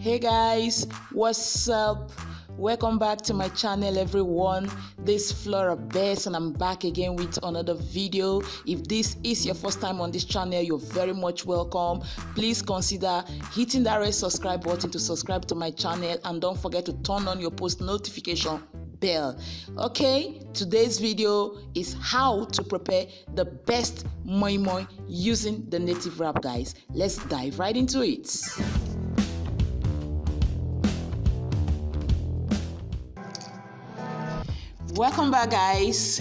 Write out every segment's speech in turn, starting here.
Hey guys, what's up? Welcome back to my channel everyone. This is Flora and I'm back again with another video. If this is your first time on this channel, you're very much welcome. Please consider hitting that red subscribe button to subscribe to my channel, and don't forget to turn on your post notification bell. Okay, today's video is how to prepare the best moimoi using the native wrap, guys. Let's dive right into it. Welcome back, guys.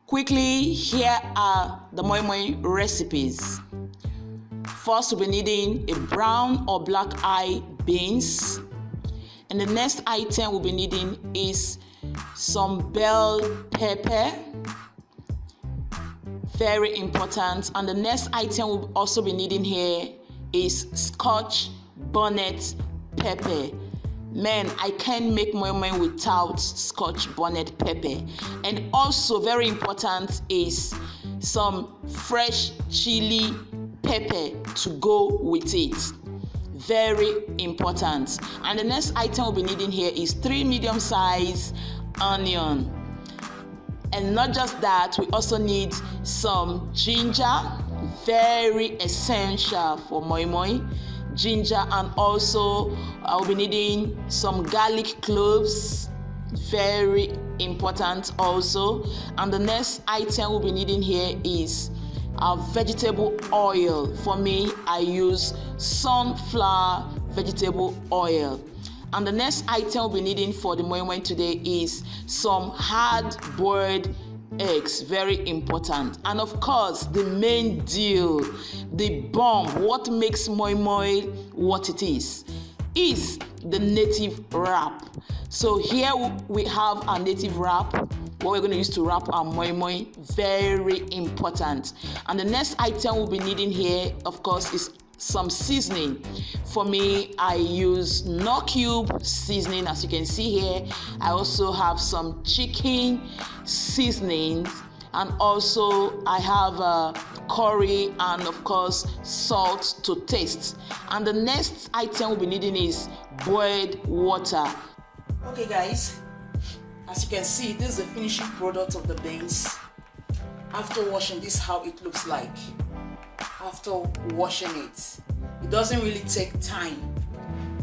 Quickly, here are the moimoi recipes. First, we'll be needing a brown or black eye beans, and the next item we'll be needing is some bell pepper, very important. And the next item we'll also be needing here is Scotch bonnet pepper. Man, I can't make moimoi without Scotch bonnet pepper. And also very important is some fresh chili pepper to go with it. Very important. And the next item we'll be needing here is 3 medium-sized onion. And not just that, we also need some ginger, very essential for moimoi. Ginger, and also I'll be needing some garlic cloves, very important also. And the next item we'll be needing here is our vegetable oil. For me, I use sunflower vegetable oil. And the next item we'll be needing for the moimoi today is some hard-boiled eggs, very important. And of course, the main deal, the bomb, what makes moimoi what it is the native wrap. So here we have our native wrap, what we're going to use to wrap our moimoi, very important. And the next item we'll be needing here, of course, is some seasoning. For me, I use no cube seasoning, as you can see here. I also have some chicken seasonings, and also I have curry and of course salt to taste. And the next item we'll be needing is boiled water. Okay guys, as you can see, this is the finishing product of the beans. After washing, this is how it looks like. After washing it, it doesn't really take time.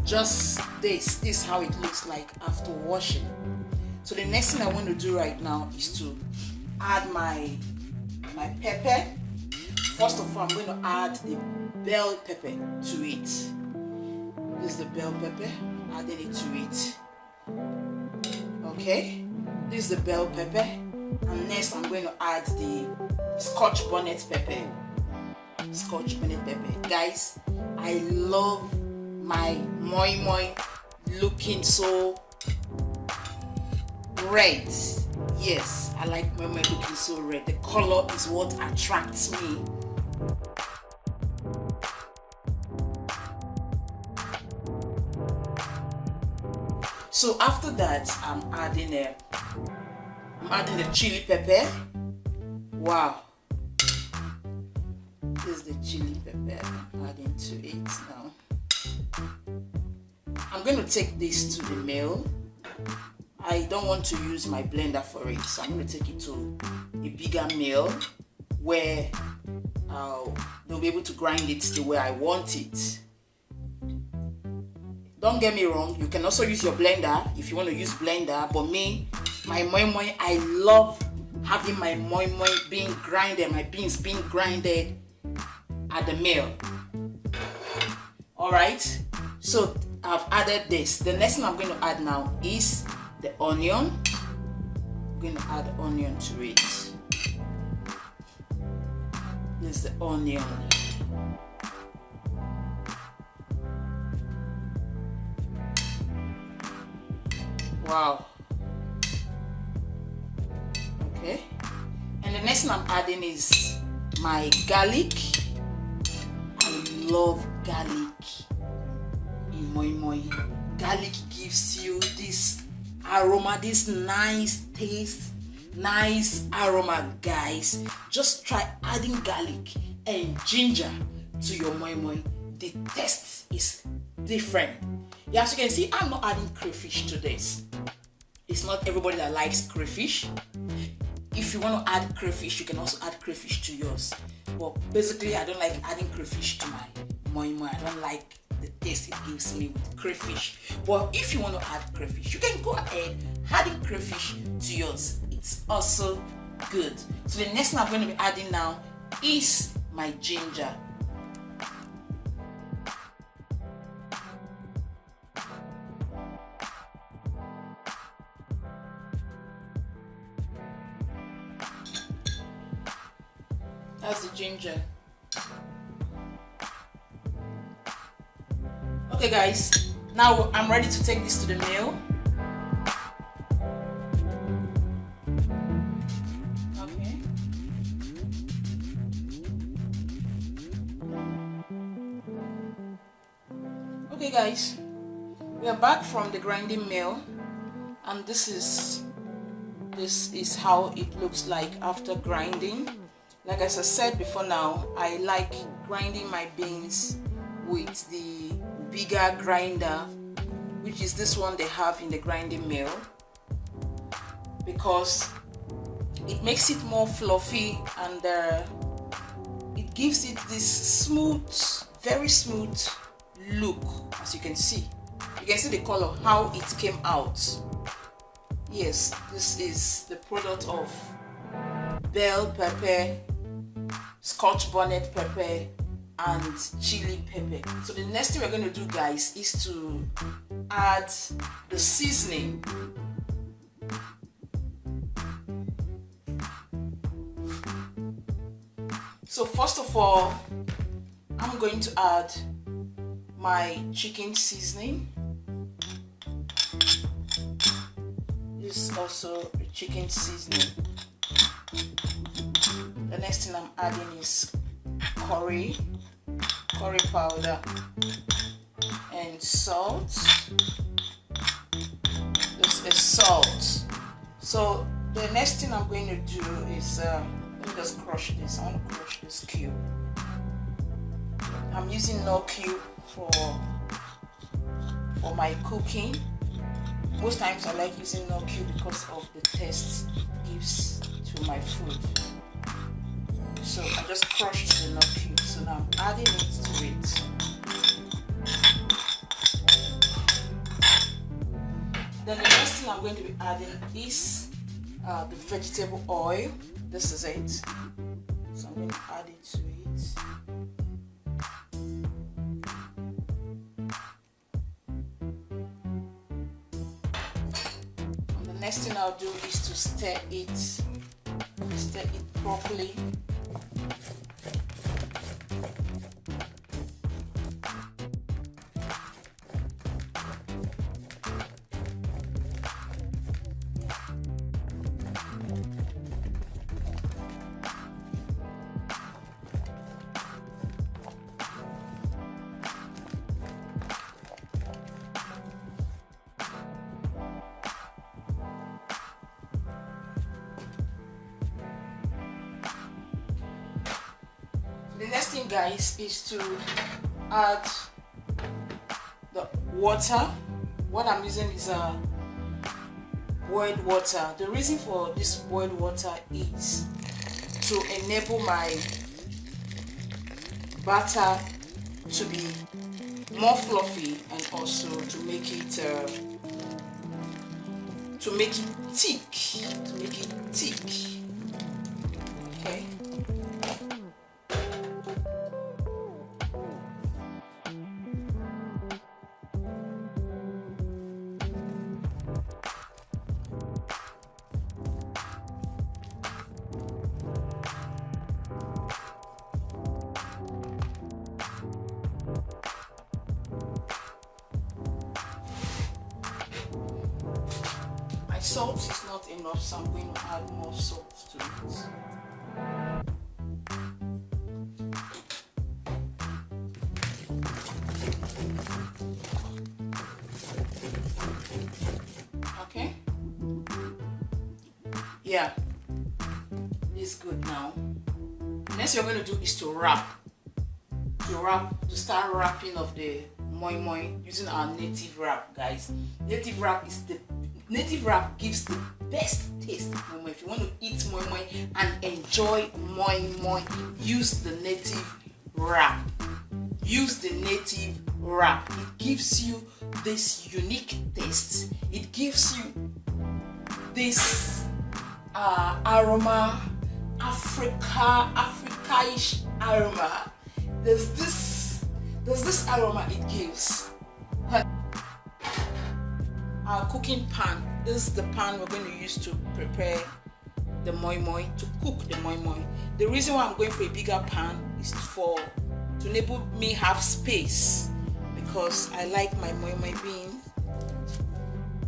Just this is how it looks like after washing. So the next thing I want to do right now is to add my pepper. First of all, I'm going to add the bell pepper to it. This is the bell pepper, adding it to it. Okay, this is the bell pepper, and next I'm going to add the Scotch bonnet pepper. Scotch bonnet pepper. Guys, I love my moimoi looking so red. Yes, I like moimoi looking so red. The color is what attracts me. So after that, I'm adding the chili pepper. Wow. This is the chili pepper I'm adding to it now. I'm going to take this to the mill. I don't want to use my blender for it, so I'm going to take it to a bigger mill where they'll be able to grind it the way I want it. Don't get me wrong, you can also use your blender if you want to use blender, but me, my moimoi, I love having my moimoi being grinded, my beans being grinded at the mill. Alright, so I've added this. The next thing I'm going to add now is the onion. I'm going to add the onion to it. This is the onion. Wow. Okay. And the next thing I'm adding is my garlic. I love garlic in moimoi. Garlic gives you this aroma, this nice taste, nice aroma, guys. Just try adding garlic and ginger to your moimoi. The taste is different. Yeah, as you can see, I'm not adding crayfish to this. It's not everybody that likes crayfish. If you want to add crayfish, you can also add crayfish to yours. But basically, I don't like adding crayfish to my moimoi. I don't like the taste it gives me with crayfish. But if you want to add crayfish, you can go ahead adding crayfish to yours. It's also good. So the next thing I'm going to be adding now is my ginger. That's the ginger. Okay guys, now I'm ready to take this to the mill. Okay guys, we are back from the grinding mill, and this is how it looks like after grinding. Like as I said before, now I like grinding my beans with the bigger grinder, which is this one they have in the grinding mill, because it makes it more fluffy and it gives it this smooth, very smooth look. As you can see the color, how it came out. Yes, this is the product of bell pepper, scotch bonnet pepper, and chili pepper. So the next thing we're going to do, guys, is to add the seasoning. So first of all, I'm going to add my chicken seasoning. This is also a chicken seasoning. The next thing I'm adding is curry powder and salt. This is salt. So the next thing I'm going to do is let me just crush this. I want to crush this cube. I'm using no cube for my cooking. Most times I like using no cube because of the taste it gives to my food. So I just crushed the no cube. So now I'm adding it to it. Then the next thing I'm going to be adding is the vegetable oil. This is it. So I'm going to add it to it. Next thing I'll do is to stir it properly. The next thing, guys, is to add the water. What I'm using is boiled water. The reason for this boiled water is to enable my batter to be more fluffy and also to make it thick. Okay. Salt is not enough, so I'm going to add more salt to it. Okay. Yeah, it's good now. Next, you're going to do is to start wrapping of the moi using our native wrap, guys. Native wrap gives the best taste moi. If you want to eat moi and enjoy moi, use the native wrap. Use the native wrap. It gives you this unique taste. It gives you this aroma, Africa-ish aroma. There's this aroma it gives. Our cooking pan. This is the pan we're going to use to prepare the moi, to cook the moi. The reason why I'm going for a bigger pan is to enable me have space, because I like my moi being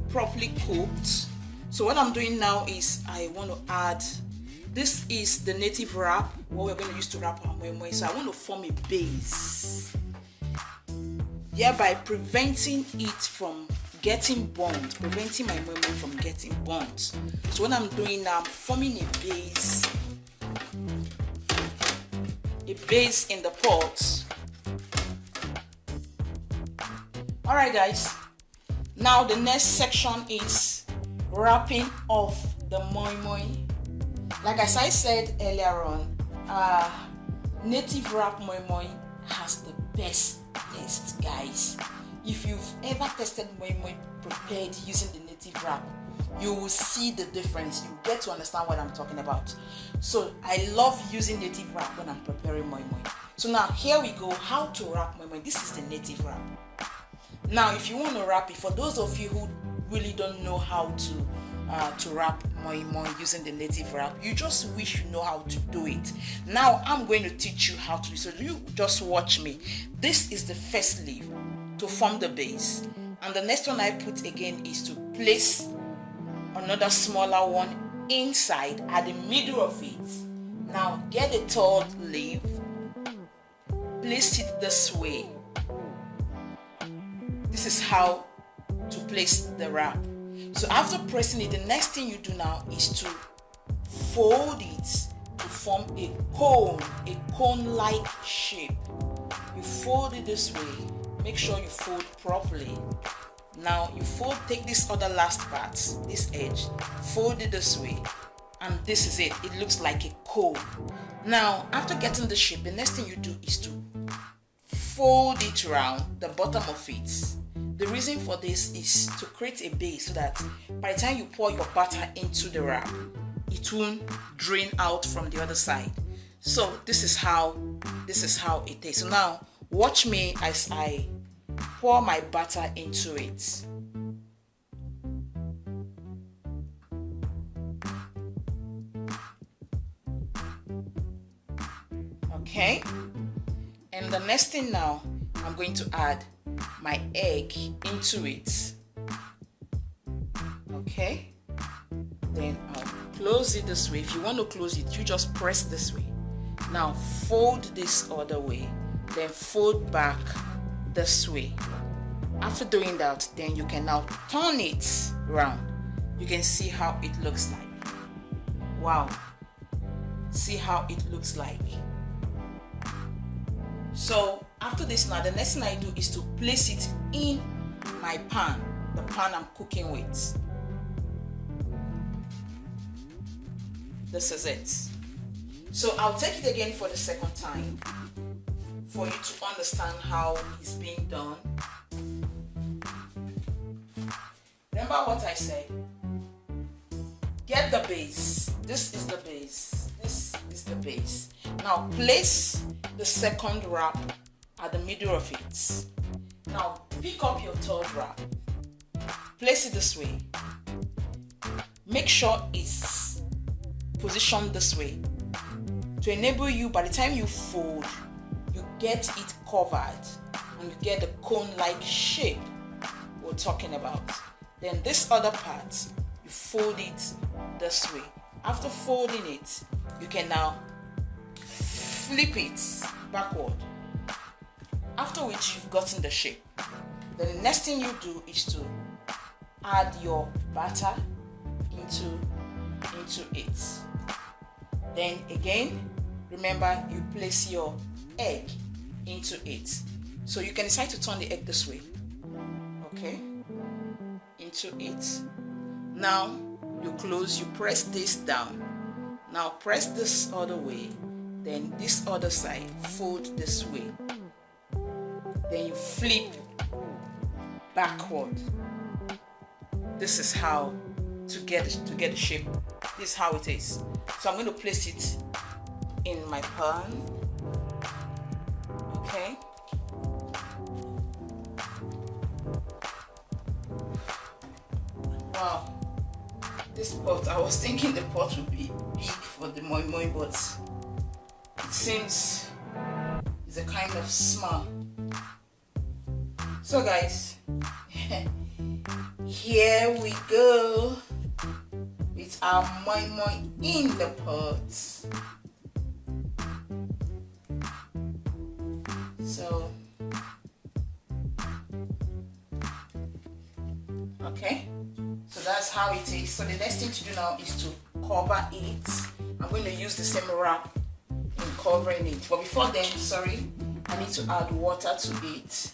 properly cooked. So what I'm doing now is I want to add, this is the native wrap, what we're going to use to wrap our moi. So I want to form a base, thereby preventing it from getting burnt, preventing my moi from getting burnt. So what I'm doing now, I'm forming a base in the pot. Alright guys, now the next section is wrapping of the moi. Like as I said earlier on, native wrap moi has the best taste, guys. If you've ever tested moi prepared using the native wrap, you will see the difference. You get to understand what I'm talking about. So I love using native wrap when I'm preparing moi. So now here we go, how to wrap moi. This is the native wrap. Now if you want to wrap it, for those of you who really don't know how to wrap moi using the native wrap, you just wish you know how to do it. Now I'm going to teach you how to do it. So you just watch me. This is the first leaf to form the base, and the next one I put again is to place another smaller one inside at the middle of it. Now get a third leaf, place it this way. This is how to place the wrap. So after pressing it, the next thing you do now is to fold it to form a cone-like shape. You fold it this way. Make sure you fold properly. Now you take this other last part, this edge, fold it this way, and this is it. It looks like a cone. Now after getting the shape, the next thing you do is to fold it around the bottom of it. The reason for this is to create a base so that by the time you pour your batter into the wrap, it won't drain out from the other side. So this is how it is. So now watch me as I pour my batter into it. Okay, and the next thing now, I'm going to add my egg into it. Okay, then I'll close it this way. If you want to close it, you just press this way. Now fold this other way, then fold back this way. After doing that, then you can now turn it around. You can see how it looks like. Wow, see how it looks like. So after this now, the next thing I do is to place it in my pan, the pan I'm cooking with. This is it. So I'll take it again for the second time for you to understand how it's being done. Remember what I said? Get the base. This is the base. This is the base. Now place the second wrap at the middle of it. Now pick up your third wrap. Place it this way. Make sure it's positioned this way to enable you, by the time you fold, you get it covered and you get the cone-like shape we're talking about. Then this other part, you fold it this way. After folding it, you can now flip it backward. After which you've gotten the shape. Then the next thing you do is to add your batter into it. Then again, remember you place your egg into it. So you can decide to turn the egg this way, okay, into it. Now you close, you press this down. Now press this other way, then this other side, fold this way. Then you flip backward. This is how to get the shape. This is how it is. So I'm going to place it in my pan. Okay. Wow. This pot, I was thinking the pot would be big for the moimoi, but it seems it's a kind of small. So guys, here we go with our moimoi in the pot. So, okay, so that's how it is. So the next thing to do now is to cover it. I'm going to use the same wrap in covering it, but before then, sorry, I need to add water to it.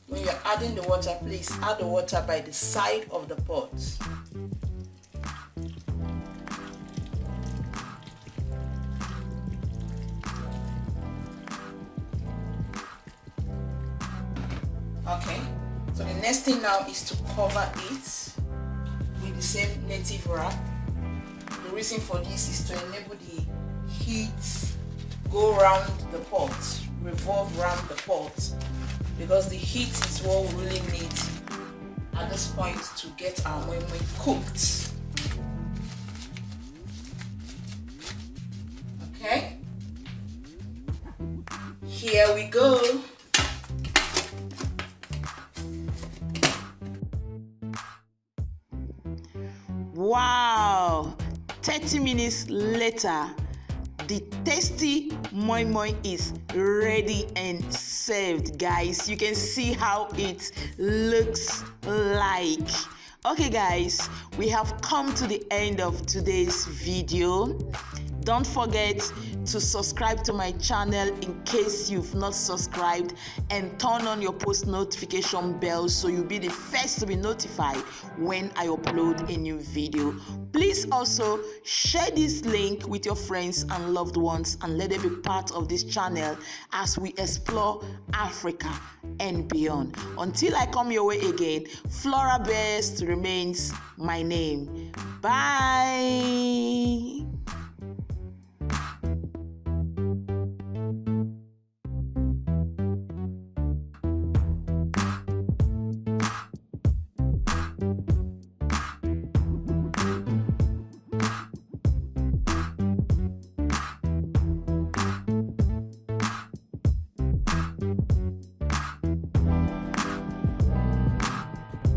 When you're adding the water, please add the water by the side of the pot. Okay, so the next thing now is to cover it with the same native wrap. The reason for this is to enable the heat go around the pot, revolve around the pot, because the heat is what we really need at this point to get our moimoi cooked. Okay, here we go. Wow, 30 minutes later, the tasty moimoi is ready and served, guys. You can see how it looks like. Okay guys, we have come to the end of today's video. Don't forget to subscribe to my channel in case you've not subscribed, and turn on your post notification bell so you'll be the first to be notified when I upload a new video. Please also share this link with your friends and loved ones and let them be part of this channel as we explore Africa and beyond. Until I come your way again, Flora Best remains my name. Bye.